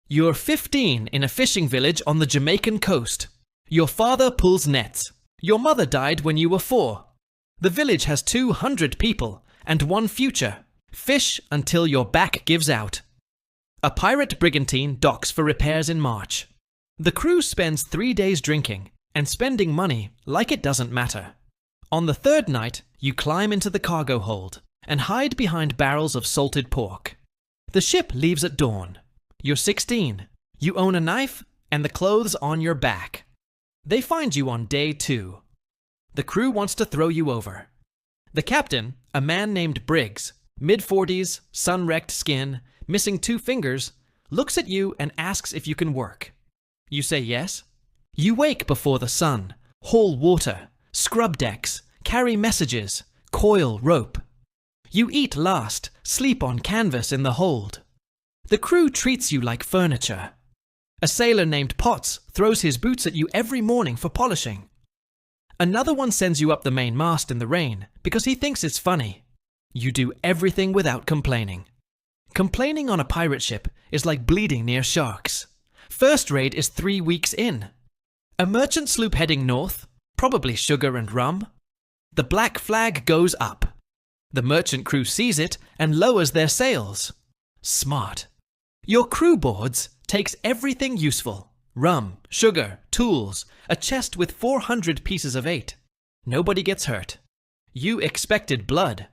You're 15 in a fishing village on the Jamaican coast. Your father pulls nets. Your mother died when you were 4. The village has 200 people and one future. Fish until your back gives out. A pirate brigantine docks for repairs in March. The crew spends 3 days drinking and spending money like it doesn't matter. On the 3rd night, you climb into the cargo hold and hide behind barrels of salted pork. The ship leaves at dawn. You're 16. You own a knife and the clothes on your back. They find you on day 2. The crew wants to throw you over. The captain, a man named Briggs, mid-40s, sun-wrecked skin, missing 2 fingers, looks at you and asks if you can work. You say yes. You wake before the sun, haul water, scrub decks, carry messages, coil rope. You eat last, sleep on canvas in the hold. The crew treats you like furniture. A sailor named Potts throws his boots at you every morning for polishing. Another one sends you up the main mast in the rain because he thinks it's funny. You do everything without complaining. Complaining on a pirate ship is like bleeding near sharks. First raid is 3 weeks in. A merchant sloop heading north, probably sugar and rum. The black flag goes up. The merchant crew sees it and lowers their sails. Smart. Your crew boards takes everything useful. Rum, sugar, tools, a chest with 400 pieces of 8. Nobody gets hurt. You expected blood.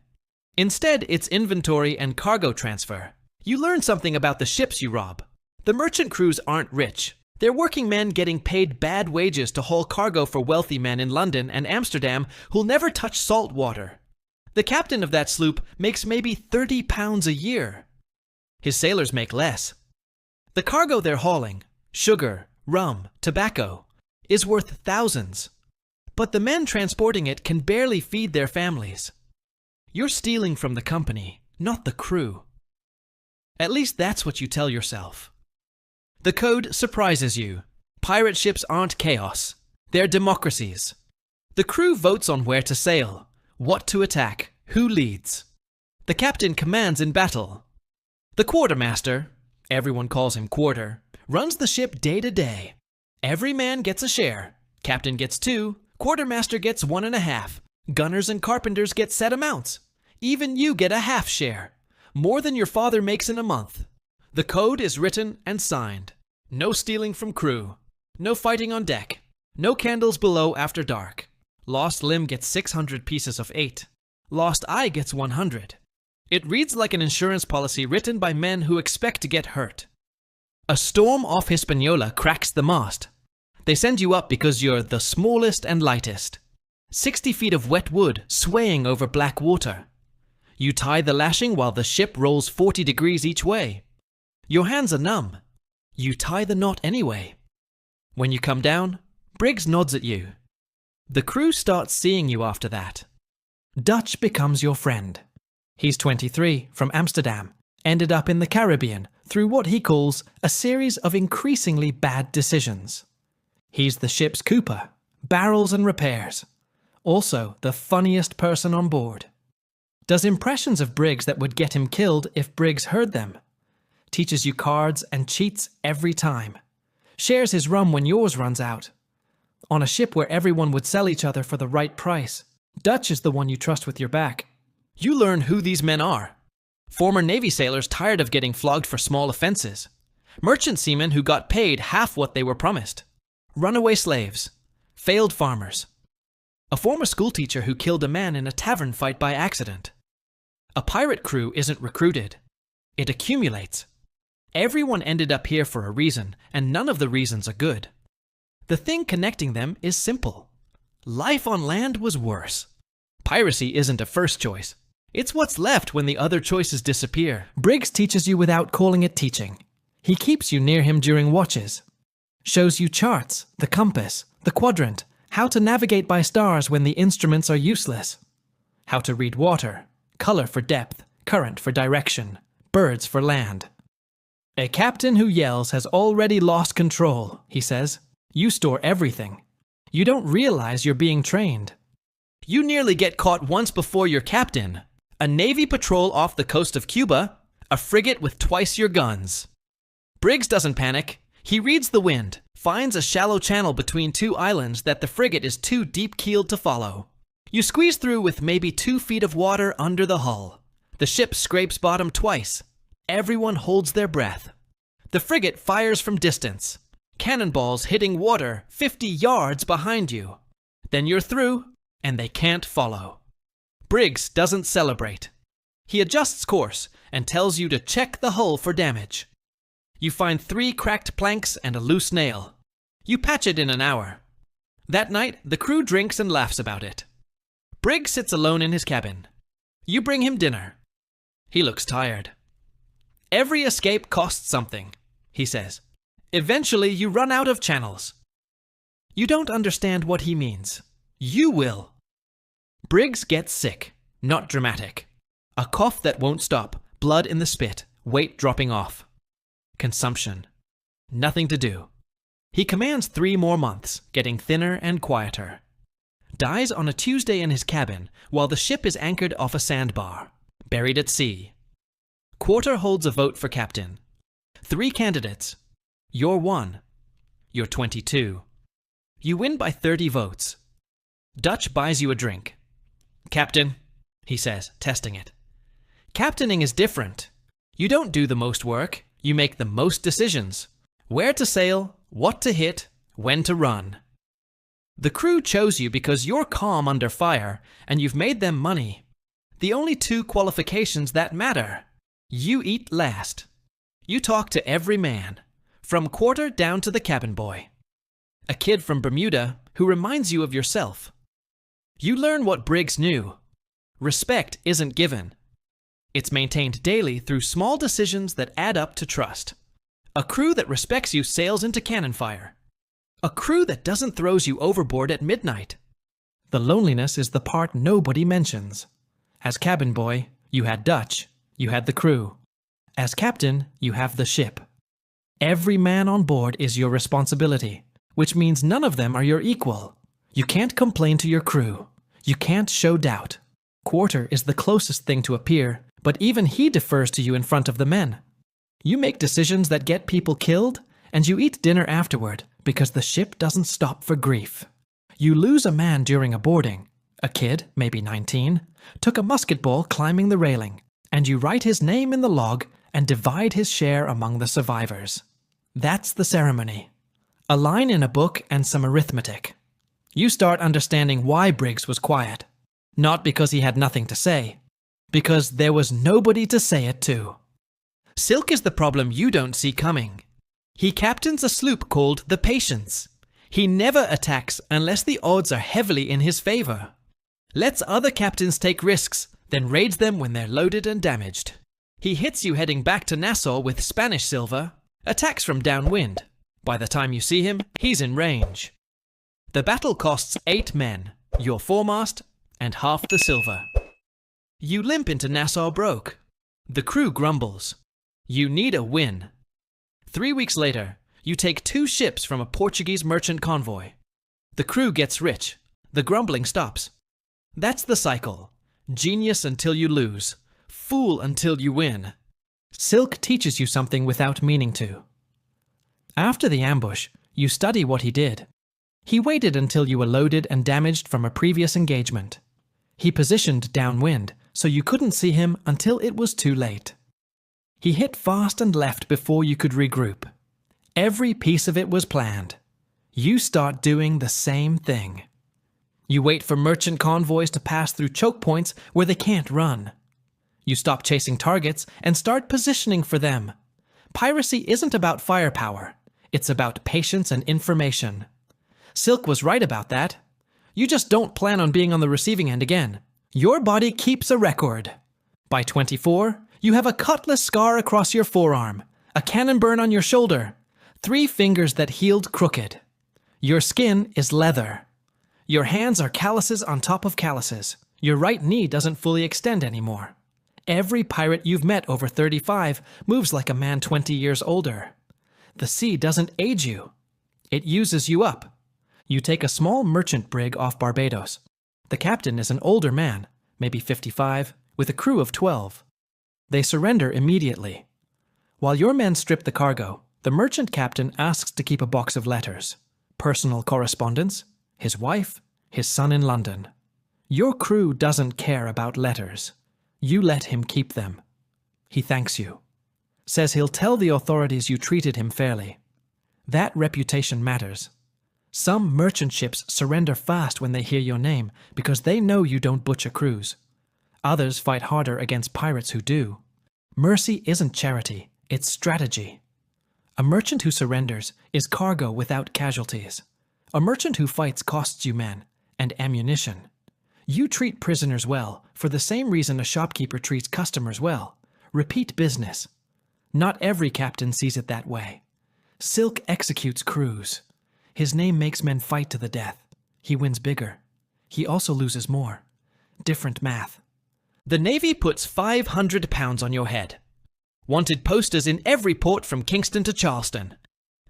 Instead, it's inventory and cargo transfer. You learn something about the ships you rob. The merchant crews aren't rich. They're working men getting paid bad wages to haul cargo for wealthy men in London and Amsterdam who'll never touch salt water. The captain of that sloop makes maybe £30 a year. His sailors make less. The cargo they're hauling, sugar, rum, tobacco, is worth thousands. But the men transporting it can barely feed their families. You're stealing from the company, not the crew. At least that's what you tell yourself. The code surprises you. Pirate ships aren't chaos. They're democracies. The crew votes on where to sail, what to attack, who leads. The captain commands in battle. The quartermaster, everyone calls him Quarter, runs the ship day to day. Every man gets a share. Captain gets 2, quartermaster gets 1.5. Gunners and carpenters get set amounts. Even you get a half share, more than your father makes in a month. The code is written and signed. No stealing from crew. No fighting on deck. No candles below after dark. Lost limb gets 600 pieces of 8. Lost eye gets 100. It reads like an insurance policy written by men who expect to get hurt. A storm off Hispaniola cracks the mast. They send you up because you're the smallest and lightest. 60 feet of wet wood swaying over black water. You tie the lashing while the ship rolls 40 degrees each way. Your hands are numb. You tie the knot anyway. When you come down, Briggs nods at you. The crew starts seeing you after that. Dutch becomes your friend. He's 23, from Amsterdam, ended up in the Caribbean through what he calls a series of increasingly bad decisions. He's the ship's cooper, barrels and repairs. Also, the funniest person on board. Does impressions of Briggs that would get him killed if Briggs heard them. Teaches you cards and cheats every time. Shares his rum when yours runs out. On a ship where everyone would sell each other for the right price, Dutch is the one you trust with your back. You learn who these men are. Former Navy sailors tired of getting flogged for small offenses. Merchant seamen who got paid half what they were promised. Runaway slaves. Failed farmers. A former schoolteacher who killed a man in a tavern fight by accident. A pirate crew isn't recruited. It accumulates. Everyone ended up here for a reason, and none of the reasons are good. The thing connecting them is simple. Life on land was worse. Piracy isn't a first choice. It's what's left when the other choices disappear. Briggs teaches you without calling it teaching. He keeps you near him during watches. Shows you charts, the compass, the quadrant, how to navigate by stars when the instruments are useless. How to read water, color for depth, current for direction, birds for land. A captain who yells has already lost control, he says. You store everything. You don't realize you're being trained. You nearly get caught once before your captain. A Navy patrol off the coast of Cuba, a frigate with twice your guns. Briggs doesn't panic. He reads the wind, finds a shallow channel between two islands that the frigate is too deep-keeled to follow. You squeeze through with maybe 2 feet of water under the hull. The ship scrapes bottom twice. Everyone holds their breath. The frigate fires from distance. Cannonballs hitting water 50 yards behind you. Then you're through, and they can't follow. Briggs doesn't celebrate. He adjusts course and tells you to check the hull for damage. You find 3 cracked planks and a loose nail. You patch it in an hour. That night, the crew drinks and laughs about it. Briggs sits alone in his cabin. You bring him dinner. He looks tired. Every escape costs something, he says. Eventually, you run out of channels. You don't understand what he means. You will. Briggs gets sick, not dramatic. A cough that won't stop, blood in the spit, weight dropping off. Consumption. Nothing to do. He commands 3 more months, getting thinner and quieter. Dies on a Tuesday in his cabin while the ship is anchored off a sandbar, buried at sea. Quarter holds a vote for captain. 3 candidates. You're 1. You're 22. You win by 30 votes. Dutch buys you a drink. Captain, he says, testing it. Captaining is different. You don't do the most work, you make the most decisions. Where to sail, what to hit, when to run. The crew chose you because you're calm under fire and you've made them money. The only 2 qualifications that matter. You eat last. You talk to every man, from Quarter down to the cabin boy. A kid from Bermuda who reminds you of yourself. You learn what Briggs knew. Respect isn't given. It's maintained daily through small decisions that add up to trust. A crew that respects you sails into cannon fire. A crew that doesn't throws you overboard at midnight. The loneliness is the part nobody mentions. As cabin boy, you had Dutch, you had the crew. As captain, you have the ship. Every man on board is your responsibility, which means none of them are your equal. You can't complain to your crew. You can't show doubt. Quarter is the closest thing to a peer, but even he defers to you in front of the men. You make decisions that get people killed, and you eat dinner afterward because the ship doesn't stop for grief. You lose a man during a boarding. A kid, maybe 19, took a musket ball climbing the railing, and you write his name in the log and divide his share among the survivors. That's the ceremony. A line in a book and some arithmetic. You start understanding why Briggs was quiet. Not because he had nothing to say, because there was nobody to say it to. Silk is the problem you don't see coming. He captains a sloop called the Patience. He never attacks unless the odds are heavily in his favor. Lets other captains take risks, then raids them when they're loaded and damaged. He hits you heading back to Nassau with Spanish silver, attacks from downwind. By the time you see him, he's in range. The battle costs 8 men, your foremast, and half the silver. You limp into Nassau broke. The crew grumbles. You need a win. 3 weeks later, you take 2 ships from a Portuguese merchant convoy. The crew gets rich. The grumbling stops. That's the cycle. Genius until you lose. Fool until you win. Silk teaches you something without meaning to. After the ambush, you study what he did. He waited until you were loaded and damaged from a previous engagement. He positioned downwind, so you couldn't see him until it was too late. He hit fast and left before you could regroup. Every piece of it was planned. You start doing the same thing. You wait for merchant convoys to pass through choke points where they can't run. You stop chasing targets and start positioning for them. Piracy isn't about firepower. It's about patience and information. Silk was right about that. You just don't plan on being on the receiving end again. Your body keeps a record. By 24, you have a cutlass scar across your forearm, a cannon burn on your shoulder, 3 fingers that healed crooked. Your skin is leather. Your hands are calluses on top of calluses. Your right knee doesn't fully extend anymore. Every pirate you've met over 35 moves like a man 20 years older. The sea doesn't age you. It uses you up. You take a small merchant brig off Barbados. The captain is an older man, maybe 55, with a crew of 12. They surrender immediately. While your men strip the cargo, The merchant captain asks to keep a box of letters, personal correspondence, his wife, his son in London. Your crew doesn't care about letters. You let him keep them. He thanks you. Says he'll tell the authorities you treated him fairly. That reputation matters. Some merchant ships surrender fast when they hear your name because they know you don't butcher crews. Others fight harder against pirates who do. Mercy isn't charity, it's strategy. A merchant who surrenders is cargo without casualties. A merchant who fights costs you men and ammunition. You treat prisoners well for the same reason a shopkeeper treats customers well. Repeat business. Not every captain sees it that way. Silk executes crews. His name makes men fight to the death. He wins bigger. He also loses more. Different math. The Navy puts £500 on your head. Wanted posters in every port from Kingston to Charleston.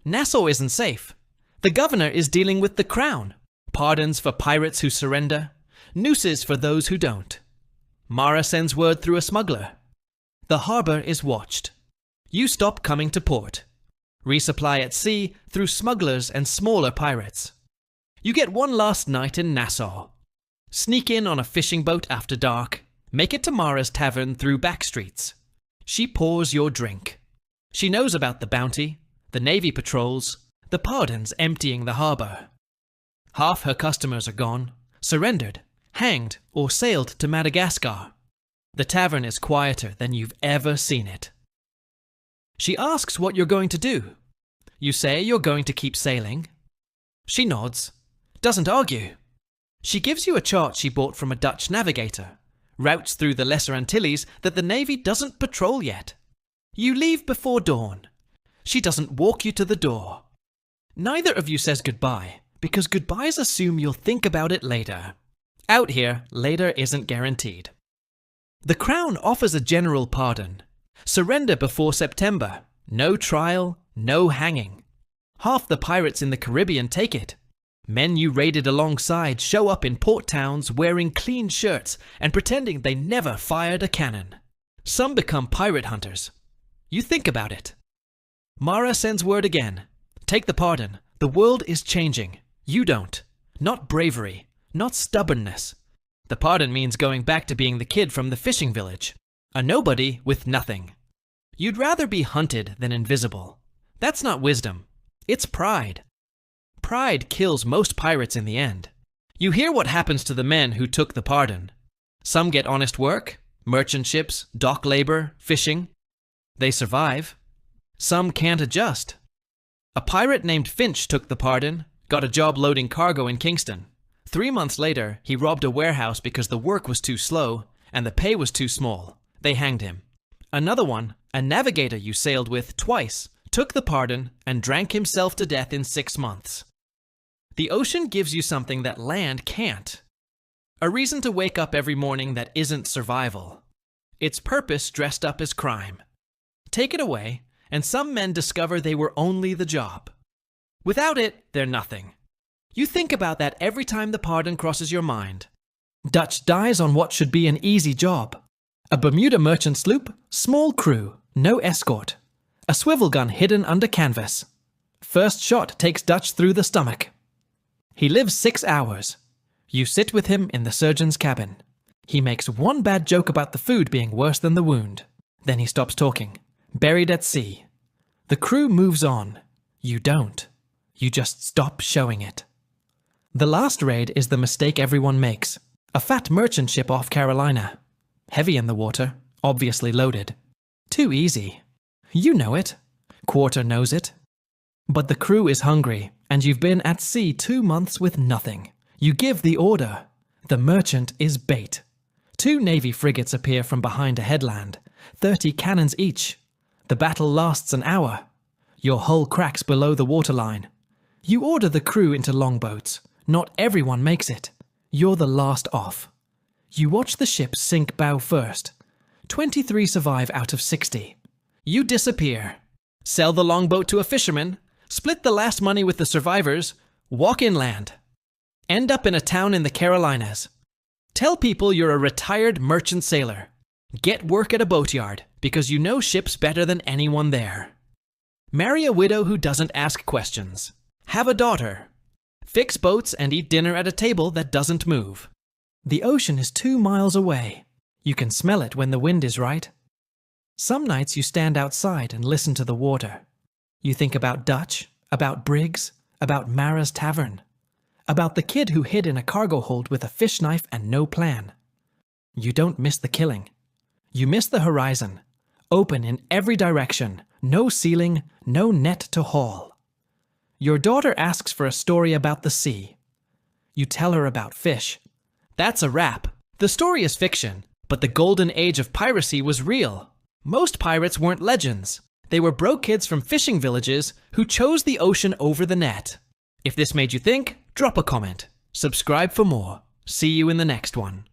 Nassau isn't safe. The governor is dealing with the crown. Pardons for pirates who surrender. Nooses for those who don't. Mara sends word through a smuggler. The harbour is watched. You stop coming to port. Resupply at sea through smugglers and smaller pirates. You get one last night in Nassau. Sneak in on a fishing boat after dark. Make it to Mara's tavern through back streets. She pours your drink. She knows about the bounty, the Navy patrols, the pardons emptying the harbour. Half her customers are gone, surrendered, hanged, or sailed to Madagascar. The tavern is quieter than you've ever seen it. She asks what you're going to do. You say you're going to keep sailing. She nods, doesn't argue. She gives you a chart she bought from a Dutch navigator. Routes through the Lesser Antilles that the Navy doesn't patrol yet. You leave before dawn. She doesn't walk you to the door. Neither of you says goodbye, because goodbyes assume you'll think about it later. Out here, later isn't guaranteed. The Crown offers a general pardon. Surrender before September. No trial, no hanging. Half the pirates in the Caribbean take it. Men you raided alongside show up in port towns wearing clean shirts and pretending they never fired a cannon. Some become pirate hunters. You think about it. Mara sends word again. Take the pardon. The world is changing. You don't. Not bravery. Not stubbornness. The pardon means going back to being the kid from the fishing village. A nobody with nothing. You'd rather be hunted than invisible. That's not wisdom. It's pride. Pride kills most pirates in the end. You hear what happens to the men who took the pardon. Some get honest work, merchant ships, dock labor, fishing. They survive. Some can't adjust. A pirate named Finch took the pardon, got a job loading cargo in Kingston. 3 months later, he robbed a warehouse because the work was too slow and the pay was too small. They hanged him. Another one, a navigator you sailed with twice, took the pardon and drank himself to death in 6 months. The ocean gives you something that land can't. A reason to wake up every morning that isn't survival. Its purpose dressed up as crime. Take it away, and some men discover they were only the job. Without it, they're nothing. You think about that every time the pardon crosses your mind. Dutch dies on what should be an easy job. A Bermuda merchant sloop, small crew, no escort. A swivel gun hidden under canvas. First shot takes Dutch through the stomach. He lives 6 hours. You sit with him in the surgeon's cabin. He makes one bad joke about the food being worse than the wound. Then he stops talking. Buried at sea. The crew moves on. You don't. You just stop showing it. The last raid is the mistake everyone makes. A fat merchant ship off Carolina. Heavy in the water, obviously loaded. Too easy. You know it. Quarter knows it. But the crew is hungry, and you've been at sea 2 months with nothing. You give the order. The merchant is bait. 2 Navy frigates appear from behind a headland, 30 cannons each. The battle lasts an hour. Your hull cracks below the waterline. You order the crew into longboats. Not everyone makes it. You're the last off. You watch the ship sink bow first. 23 survive out of 60. You disappear. Sell the longboat to a fisherman. Split the last money with the survivors. Walk inland. End up in a town in the Carolinas. Tell people you're a retired merchant sailor. Get work at a boatyard because you know ships better than anyone there. Marry a widow who doesn't ask questions. Have a daughter. Fix boats and eat dinner at a table that doesn't move. The ocean is 2 miles away. You can smell it when the wind is right. Some nights you stand outside and listen to the water. You think about Dutch, about Briggs, about Mara's Tavern, about the kid who hid in a cargo hold with a fish knife and no plan. You don't miss the killing. You miss the horizon, open in every direction, no ceiling, no net to haul. Your daughter asks for a story about the sea. You tell her about fish. That's a wrap. The story is fiction, but the golden age of piracy was real. Most pirates weren't legends. They were broke kids from fishing villages who chose the ocean over the net. If this made you think, drop a comment. Subscribe for more. See you in the next one.